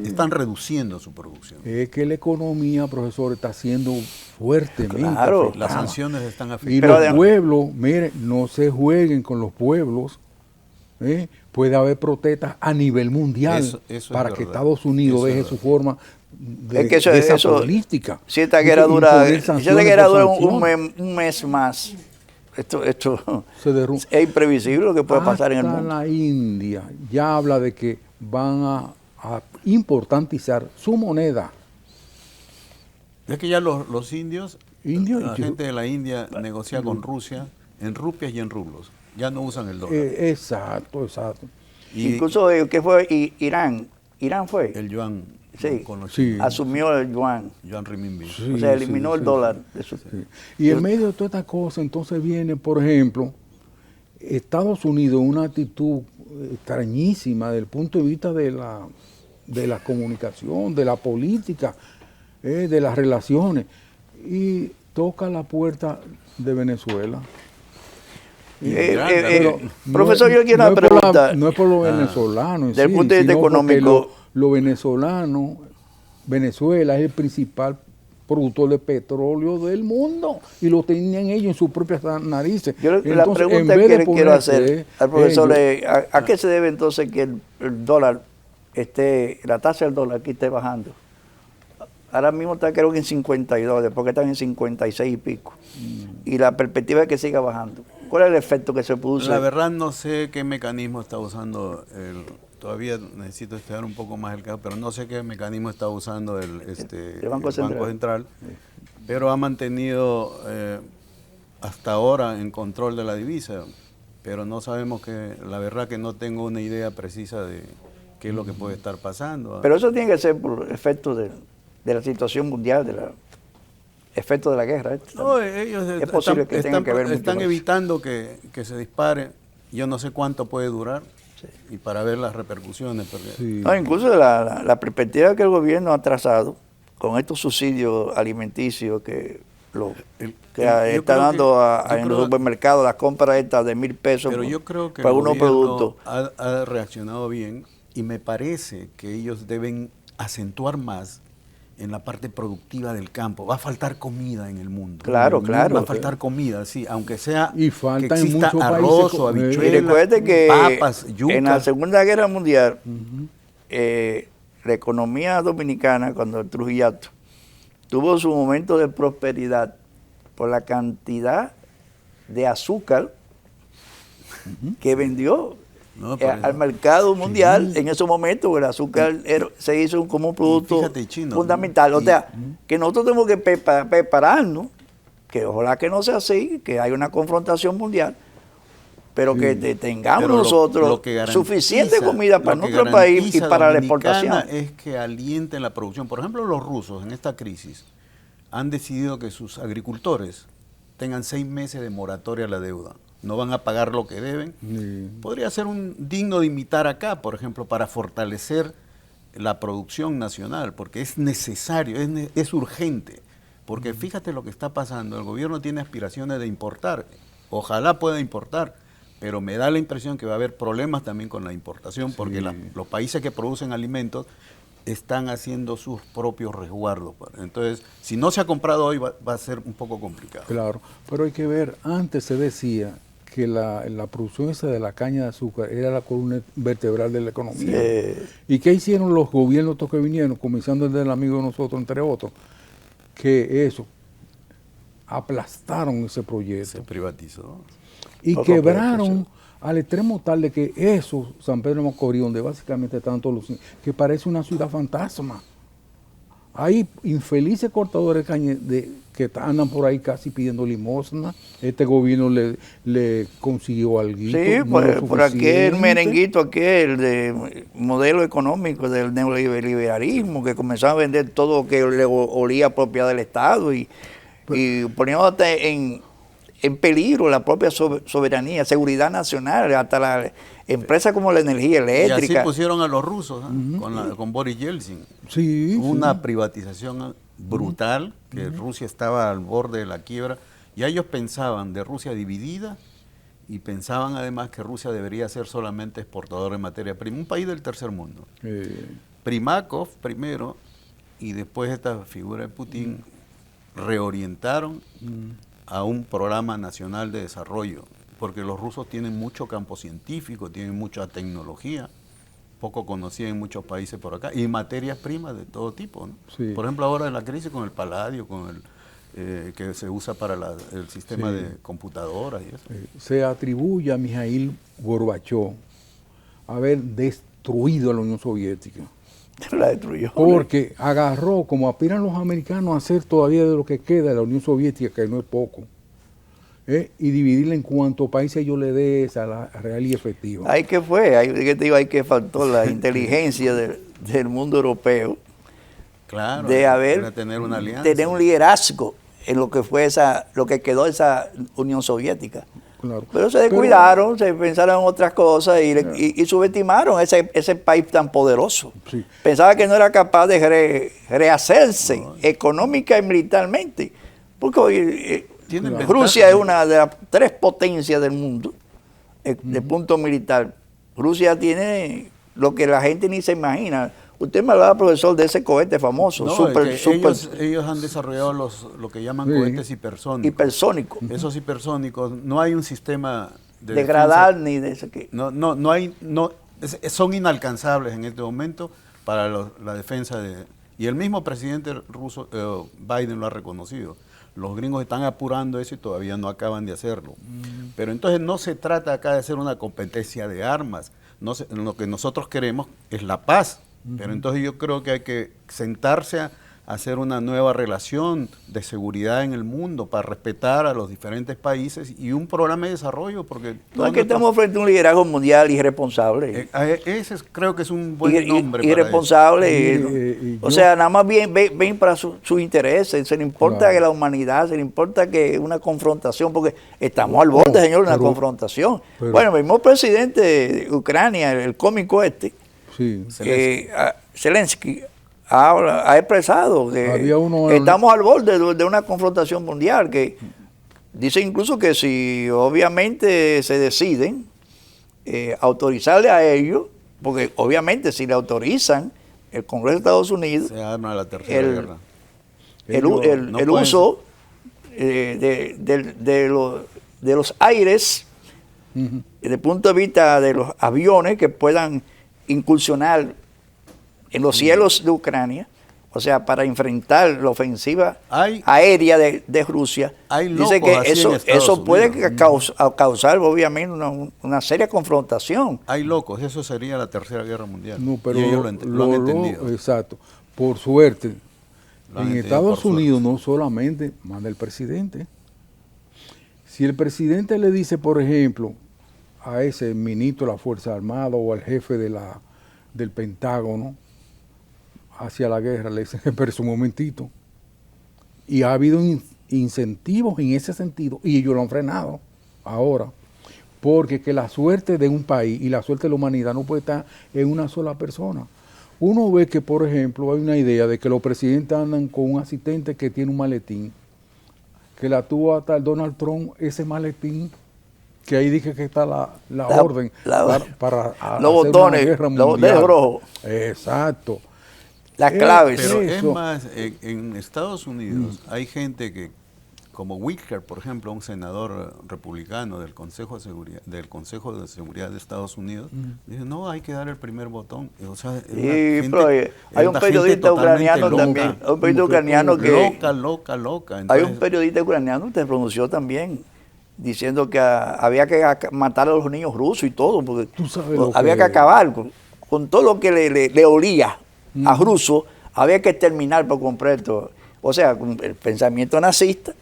están reduciendo su producción. Es que la economía, profesor, está siendo fuertemente Claro. afectada. Las sanciones están Y afectando. Pero los además- pueblos, miren, no se jueguen con los pueblos. Puede haber protestas a nivel mundial Eso es para que verdad. Estados Unidos Eso es deje verdad. su forma de, Es que de esa eso- política. Si esta guerra Imponer dura, si esta sanciones guerra por dura sanciones. un mes más, esto Se derrumba. es imprevisible lo que puede pasar en el Hasta mundo. la India ya habla de que van a a importantizar su moneda. Es que ya los indios, Indios, la gente de la India negocia con Rusia en rupias y en rublos. Ya no usan el dólar. Exacto, exacto. Y Incluso, ¿qué fue? Irán. ¿Irán fue? el yuan. Sí. Con los Sí. Asumió el yuan. yuan renminbi. Sí, O sea, eliminó sí, el sí, dólar. sí. De su- Sí. Y en medio de toda esta cosa, entonces viene, por ejemplo, Estados Unidos, una actitud extrañísima desde el punto de vista de la comunicación, de la política, de las relaciones, y toca la puerta de Venezuela. Pero profesor, yo quiero no una es por pregunta. no es por los venezolanos en Del sí, punto de vista sino porque económico. Lo venezolano, Venezuela es el principal productor de petróleo del mundo y lo tenían ellos en sus propias narices. Yo la Entonces, pregunta en vez que de le quiero ponerse, hacer al profesor ellos- es, ¿a qué se debe entonces que el dólar la tasa del dólar aquí esté bajando? Ahora mismo está creo que en 52, después que están en 56 y pico. Y la perspectiva es que siga bajando. ¿Cuál es el efecto que se produce? La verdad no sé qué mecanismo está usando todavía necesito estudiar un poco más el caso, pero no sé qué mecanismo está usando el Banco Central, pero ha mantenido hasta ahora en control de la divisa, pero no sabemos la verdad que no tengo una idea precisa de qué es lo que puede estar pasando. Pero eso tiene que ser por efecto de la situación mundial, efecto de la guerra. No, ellos es posible que tengan que ver mucho están con evitando que se dispare. Yo no sé cuánto puede durar y para ver las repercusiones. Porque No, incluso la perspectiva que el gobierno ha trazado con estos subsidios alimenticios que está dando en los supermercados, las compras estas de 1,000 pesos pero yo creo que para el unos gobierno productos. ha reaccionado bien y me parece que ellos deben acentuar más en la parte productiva del campo. Va a faltar comida en el mundo. Claro, claro. Va a faltar comida, sí, aunque sea y falta que en exista muchos arroz países, o Y habichuelas, recuerde que papas, yuca. en la Segunda Guerra Mundial, la economía dominicana, cuando el Trujillato tuvo su momento de prosperidad por la cantidad de azúcar que vendió al mercado mundial en ese momento. El azúcar se hizo como un producto Fíjate, Chino, fundamental. O sea, que nosotros tenemos que prepararnos, que ojalá que no sea así, que haya una confrontación mundial, pero que tengamos Pero nosotros lo que garantiza- suficiente comida para lo que nuestro país y garantiza para la Dominicana exportación. es que alienten la producción. Por ejemplo, los rusos en esta crisis han decidido que sus agricultores tengan 6 meses de moratoria a la deuda. No van a pagar lo que deben. Podría ser digno de imitar acá, por ejemplo, para fortalecer la producción nacional, porque es necesario, es urgente. Porque fíjate lo que está pasando, el gobierno tiene aspiraciones de importar, ojalá pueda importar, pero me da la impresión que va a haber problemas también con la importación, porque los países que producen alimentos están haciendo sus propios resguardos. Entonces, si no se ha comprado hoy, va a ser un poco complicado. Claro, pero hay que ver, antes se decía que la producción esa de la caña de azúcar era la columna vertebral de la economía. ¿Y qué hicieron los gobiernos que vinieron, comenzando el del amigo de nosotros, entre otros? Que eso, aplastaron ese proyecto. Se privatizó. Y quebraron al extremo tal de que eso, San Pedro de Macorís, donde básicamente están todos los... que parece una ciudad fantasma. Hay infelices cortadores de caña que andan por ahí casi pidiendo limosna. Este gobierno le consiguió algo. Sí, por aquel merenguito aquel de modelo económico del neoliberalismo, que comenzaba a vender todo lo que le olía a propiedad del Estado y poniendo hasta en peligro la propia soberanía, seguridad nacional, hasta la empresas como la energía eléctrica. Y así pusieron a los rusos con Boris Yeltsin. Sí, una privatización brutal, que Rusia estaba al borde de la quiebra, y ellos pensaban de Rusia dividida, y pensaban además que Rusia debería ser solamente exportador de materia prima, un país del tercer mundo. Primakov primero, y después esta figura de Putin, reorientaron a un programa nacional de desarrollo, porque los rusos tienen mucho campo científico, tienen mucha tecnología, poco conocida en muchos países por acá, y materias primas de todo tipo, ¿no? Sí. Por ejemplo, ahora en la crisis con el paladio, con el que se usa para el sistema de computadoras y eso. Se atribuye a Mikhail Gorbachev haber destruido a la Unión Soviética. La destruyó. Porque agarró, como aspiran los americanos a hacer todavía de lo que queda de la Unión Soviética, que no es poco, y dividirla en cuanto países ellos le dé esa la real y efectiva. Ahí que fue, ahí que faltó la inteligencia del mundo europeo. Claro, De haber era tener una alianza. tener un liderazgo en lo que fue lo que quedó de esa Unión Soviética. Claro. Pero se descuidaron, se pensaron en otras cosas y subestimaron ese país tan poderoso. Sí. Pensaba que no era capaz de rehacerse económica y militarmente. Porque Tienen Rusia ventaja. es una de las 3 potencias del mundo, de punto militar. Rusia tiene lo que la gente ni se imagina. Usted me hablaba, profesor, de ese cohete famoso, No, ellos han desarrollado lo que llaman cohetes hipersónicos. hipersónico. Esos hipersónicos, no hay un sistema de Degradar defensa. ni de ese que... Son inalcanzables en este momento para la defensa de... Y el mismo presidente ruso, Biden, lo ha reconocido. Los gringos están apurando eso y todavía no acaban de hacerlo. Pero entonces no se trata acá de hacer una competencia de armas. Lo que nosotros queremos es la paz. Pero entonces yo creo que hay que sentarse a hacer una nueva relación de seguridad en el mundo para respetar a los diferentes países y un programa de desarrollo. Porque No es que estamos frente a un liderazgo mundial irresponsable. creo que es un buen nombre. Irresponsable. O sea, nada más ven para sus intereses. Se le importa que la humanidad, se le importa que una confrontación, porque estamos al borde, señor, de una confrontación. Bueno, el mismo presidente de Ucrania, el cómico Zelensky, ha expresado que estamos al borde de una confrontación mundial, que dice incluso que si obviamente se deciden autorizarle a ellos, porque obviamente si le autorizan el Congreso de Estados Unidos, se arma la tercera guerra. El uso de los aires, desde el punto de vista de los aviones que puedan incursionar en los cielos de Ucrania, o sea, para enfrentar la ofensiva aérea de Rusia, dice que eso puede causar obviamente una seria confrontación. Hay locos, eso sería la tercera guerra mundial. No, pero y ellos lo han entendido. Exacto. Por suerte, en Estados Unidos no solamente manda el presidente. Si el presidente le dice, por ejemplo, a ese ministro de la Fuerza Armada o al jefe del Pentágono hacia la guerra, le dicen, pero un momentito. Y ha habido incentivos en ese sentido y ellos lo han frenado ahora. Porque que la suerte de un país y la suerte de la humanidad no puede estar en una sola persona. Uno ve que, por ejemplo, hay una idea de que los presidentes andan con un asistente que tiene un maletín, que la tuvo hasta el Donald Trump, ese maletín, que ahí dije que está la orden para los botones, los botones rojos. Exacto. Las claves. Pero es más, en Estados Unidos hay gente que, como Whitaker, por ejemplo, un senador republicano del Consejo de Seguridad de Estados Unidos, dice, no, hay que dar el primer botón. O sea, pero hay un periodista ucraniano también, hay un periodista ucraniano que... Loca. Entonces, hay un periodista ucraniano que se pronunció también, diciendo que había que matar a los niños rusos y todo, porque había que acabar con todo lo que le olía a ruso, había que terminar por completo. O sea, el pensamiento nazista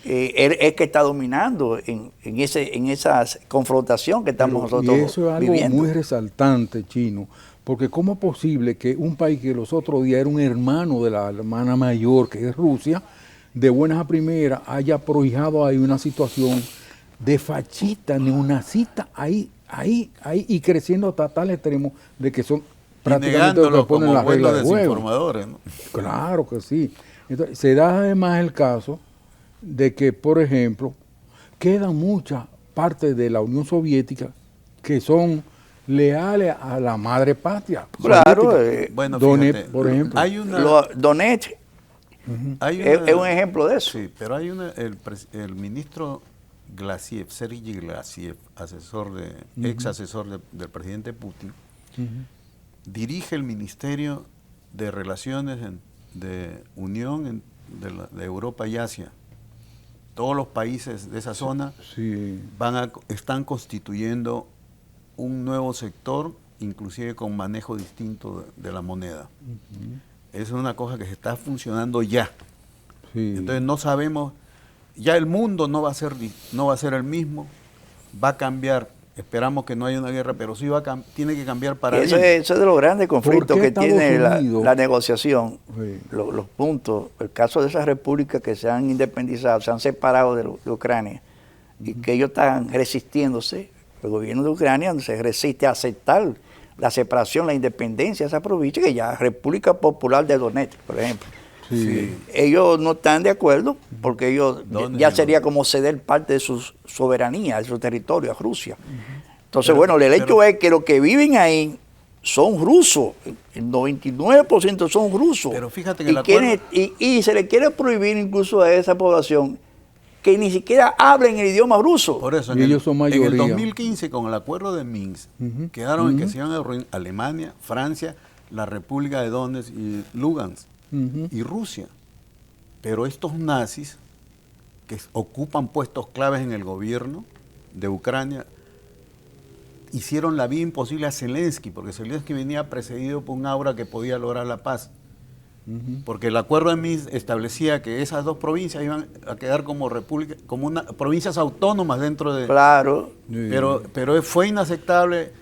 es que está dominando en esa confrontación que estamos nosotros viviendo. Y eso es algo muy resaltante, Chino, porque ¿cómo es posible que un país que los otros días era un hermano de la hermana mayor, que es Rusia, de buenas a primeras haya prohijado ahí una situación de fascista, neonazista, ahí y creciendo hasta tal extremo de que son prácticamente los que ponen las reglas de juego. ¿No? Claro que sí. Entonces, se da además el caso de que, por ejemplo, quedan muchas partes de la Unión Soviética que son leales a la madre patria. Claro. Bueno, Donetsk, por ejemplo. Hay una... Donetsk es un ejemplo de eso. Sí, pero hay el ministro Glaziev, Sergei Glaziev, ex asesor del presidente Putin, dirige el Ministerio de Relaciones de Unión de Europa y Asia. Todos los países de esa zona están constituyendo un nuevo sector inclusive con manejo distinto de la moneda. Eso es una cosa que se está funcionando ya. Sí. Entonces no sabemos, ya el mundo no va a ser el mismo, va a cambiar. Esperamos que no haya una guerra, pero sí tiene que cambiar para Eso bien. es de los grandes conflictos que tiene la negociación, Sí. los puntos. El caso de esas repúblicas que se han independizado, se han separado de Ucrania, y que ellos están resistiéndose. El gobierno de Ucrania se resiste a aceptar la separación, la independencia de esa provincia, que ya es República Popular de Donetsk, por ejemplo. Sí. Ellos no están de acuerdo porque ellos ¿Dónde? ya sería como ceder parte de su soberanía, de su territorio a Rusia. Entonces, bueno, el hecho es que los que viven ahí son rusos, el 99% son rusos. Pero fíjate que y se le quiere prohibir incluso a esa población que ni siquiera hablen el idioma ruso. Por eso, Y ellos son en mayoría. el 2015, con el acuerdo de Minsk, quedaron en que se iban a reunir Alemania, Francia, la República de Donetsk y Lugansk, y Rusia. Pero estos nazis, que ocupan puestos claves en el gobierno de Ucrania, hicieron la vida imposible a Zelensky, porque Zelensky venía precedido por un aura que podía lograr la paz. Porque el acuerdo de Minsk establecía que esas dos provincias iban a quedar como provincias autónomas dentro de... Claro. Pero fue inaceptable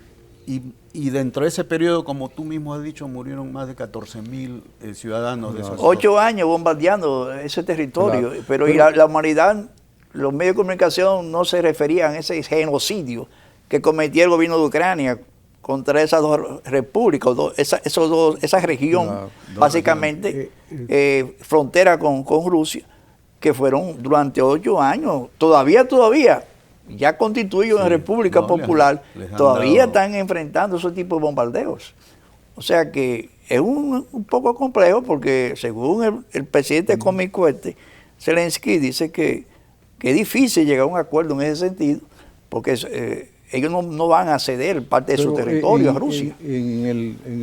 y dentro de ese periodo, como tú mismo has dicho, murieron más de 14.000 ciudadanos de esas 8 años bombardeando ese territorio, Claro. pero la humanidad, los medios de comunicación no se referían a ese genocidio que cometía el gobierno de Ucrania contra esas dos repúblicas, esa región, Claro. básicamente frontera con Rusia, que fueron durante 8 años, todavía, ya constituidos en República Popular, les han todavía dado... están enfrentando ese tipo de bombardeos. O sea que es un poco complejo porque según el presidente cómico Zelensky dice que es difícil llegar a un acuerdo en ese sentido porque ellos no van a ceder parte de su territorio a Rusia. En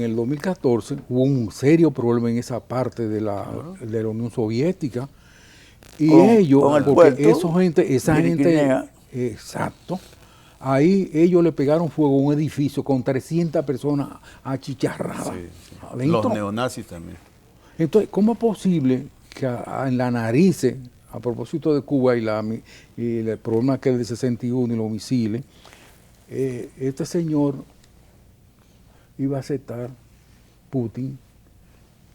el 2014 hubo un serio problema en esa parte de la Unión Soviética y ellos, con el porque puerto, esa gente, exacto, ahí ellos le pegaron fuego a un edificio con 300 personas achicharradas. Los neonazis también. Entonces, ¿cómo es posible que en la nariz, a propósito de Cuba y el problema que es del 61 y los misiles, este señor iba a aceptar, Putin,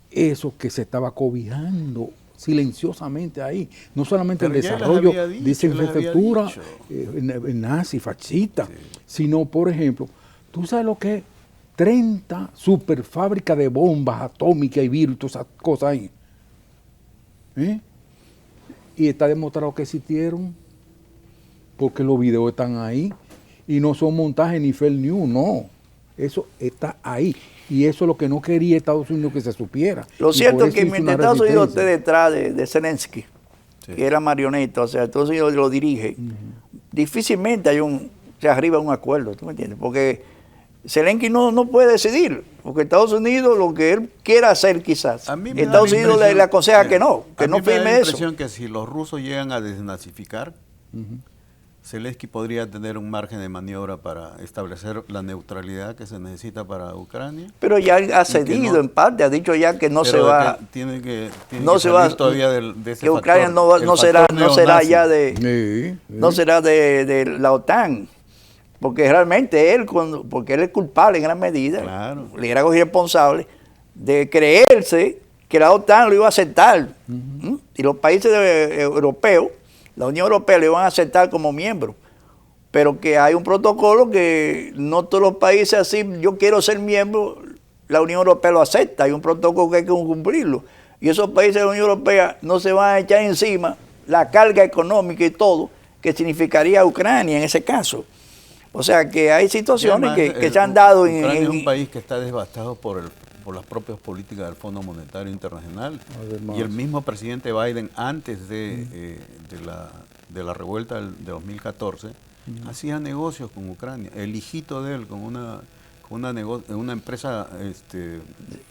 eso que se estaba cobijando silenciosamente ahí? No solamente Pero el ya les desarrollo había dicho, de esa les había infraestructura dicho. nazi, fascista, sino, por ejemplo, ¿tú sabes lo que es 30 superfábricas de bombas atómicas y virus y todas esas cosas ahí? Y está demostrado que existieron, porque los videos están ahí, y no son montajes ni fake news, no. Eso está ahí. Y eso es lo que no quería Estados Unidos que se supiera. Lo Y cierto por es que eso hizo mientras una Estados Unidos esté resistencia. detrás de Zelensky, que era marioneta, o sea, Estados Unidos lo dirige, difícilmente se arriba a un acuerdo, ¿tú me entiendes? Porque Zelensky no puede decidir, porque Estados Unidos lo que él quiera hacer quizás, A mí me da Estados la Unidos impresión- le aconseja mira, que no a mí me da firme la eso. impresión que si los rusos llegan a desnazificar, Zelensky podría tener un margen de maniobra para establecer la neutralidad que se necesita para Ucrania. Pero ya ha que cedido no- en parte, ha dicho ya que no se Pero va, que tiene que no se va, salir todavía de ese que Ucrania factor, el no será factor ya neonazi. no será de la OTAN, porque realmente porque él es culpable en gran medida, Claro. le era irresponsable de creerse que la OTAN lo iba a aceptar. Y los países europeos, la Unión Europea, lo iban a aceptar como miembro. Pero que hay un protocolo que no todos los países así, yo quiero ser miembro, la Unión Europea lo acepta, hay un protocolo que hay que cumplirlo. Y esos países de la Unión Europea no se van a echar encima la carga económica y todo que significaría Ucrania en ese caso. O sea que hay situaciones Además, que se han dado Ucrania es un país que está devastado por las propias políticas del Fondo Monetario Internacional. Además. Y el mismo presidente Biden, antes de la revuelta de 2014, hacía negocios con Ucrania. El hijito de él con una empresa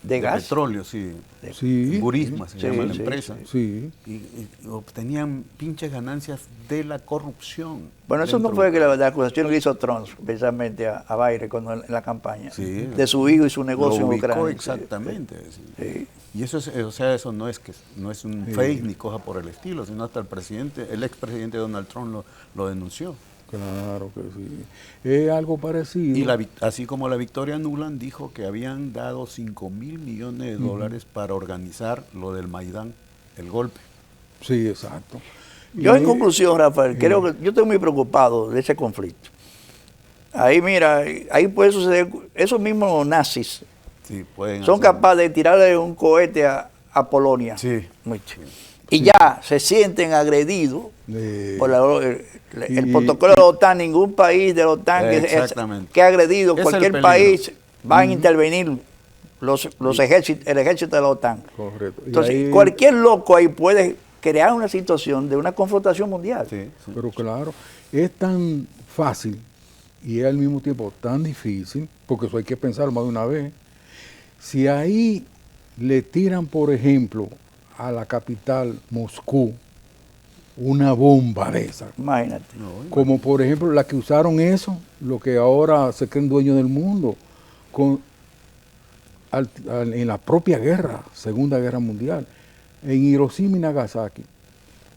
de gas. petróleo, sí. Sí. Burisma se llama la sí, empresa. Sí. Y obtenían pinches ganancias de la corrupción. Bueno, eso no fue que la acusación que hizo Trump precisamente a Biden cuando en la campaña, Sí. de su hijo y su negocio Lo en ubicó Ucrania. exactamente. Sí. Sí. Y eso es, o sea, eso no es un fake ni cosa por el estilo, sino hasta el expresidente Donald Trump lo denunció. Claro que sí. Es algo parecido. Y así como la Victoria Nuland dijo que habían dado $5.000 millones de dólares para organizar lo del Maidán, el golpe. Sí, exacto. Yo en Y- conclusión, Rafael, creo que yo estoy muy preocupado de ese conflicto. Ahí mira, ahí puede suceder, esos mismos nazis Sí, pueden son hacer- capaces de tirarle un cohete a Polonia. Sí. Mucho. Y ya se sienten agredidos por el Y- protocolo de la OTAN. Ningún país de la OTAN Exactamente. que ha agredido Es el cualquier peligro. país va a intervenir el ejército de la OTAN. Correcto. Y Entonces, ahí- cualquier loco ahí puede crear una situación de una confrontación mundial. Sí, sí. Pero claro, es tan fácil y es al mismo tiempo tan difícil, porque eso hay que pensarlo más de una vez. Si ahí le tiran, por ejemplo, a la capital, Moscú, una bomba de esa, Imagínate. como por ejemplo la que usaron eso, lo que ahora se creen dueños del mundo, en la propia guerra, Segunda Guerra Mundial, en Hiroshima y Nagasaki,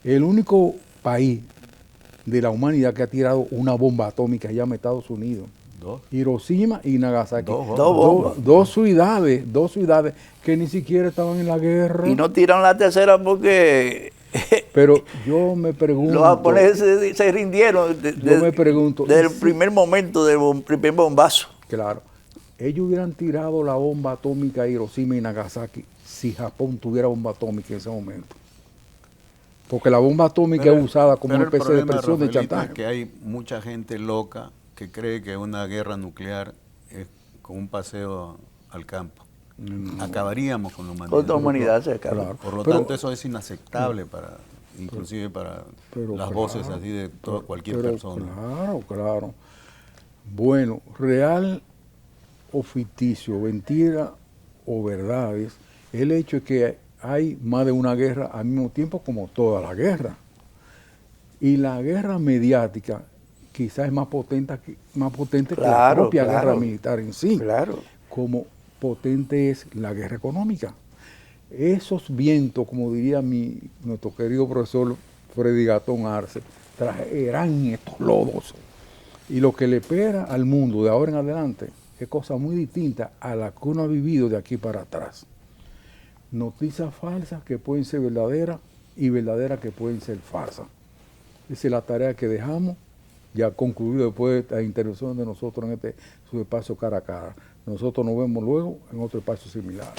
el único país de la humanidad que ha tirado una bomba atómica se llama Estados Unidos. Dos. Hiroshima y Nagasaki. Dos bombas. Dos bombas. Dos ciudades que ni siquiera estaban en la guerra. Y no tiraron la tercera porque Pero yo me pregunto. los japoneses se rindieron Yo me pregunto, desde el ¿y si- primer momento del primer bombazo. Claro, ellos hubieran tirado la bomba atómica a Hiroshima y Nagasaki si Japón tuviera bomba atómica en ese momento. Porque la bomba atómica es usada como pero una el especie de problema, presión de Rafaelito, chantaje. es que hay mucha gente loca que cree que una guerra nuclear es como un paseo al campo. Acabaríamos con la humanidad. Con la humanidad se acaba. Claro. Por lo Pero- tanto, eso es inaceptable inclusive para pero las claro, voces así de cualquier pero persona. Claro, claro. Bueno, real o ficticio, mentira o verdades, el hecho es que hay más de una guerra al mismo tiempo como toda la guerra. Y la guerra mediática quizás es más potente que la Claro, propia claro. guerra militar en sí. Claro. Como potente es la guerra económica. Esos vientos, como diría nuestro querido profesor Freddy Gatón Arce, traerán estos lodos. Y lo que le espera al mundo de ahora en adelante es cosa muy distinta a la que uno ha vivido de aquí para atrás. Noticias falsas que pueden ser verdaderas y verdaderas que pueden ser falsas. Esa es la tarea que dejamos, ya concluido después de la intervención de nosotros en su espacio cara a cara. Nosotros nos vemos luego en otro espacio similar.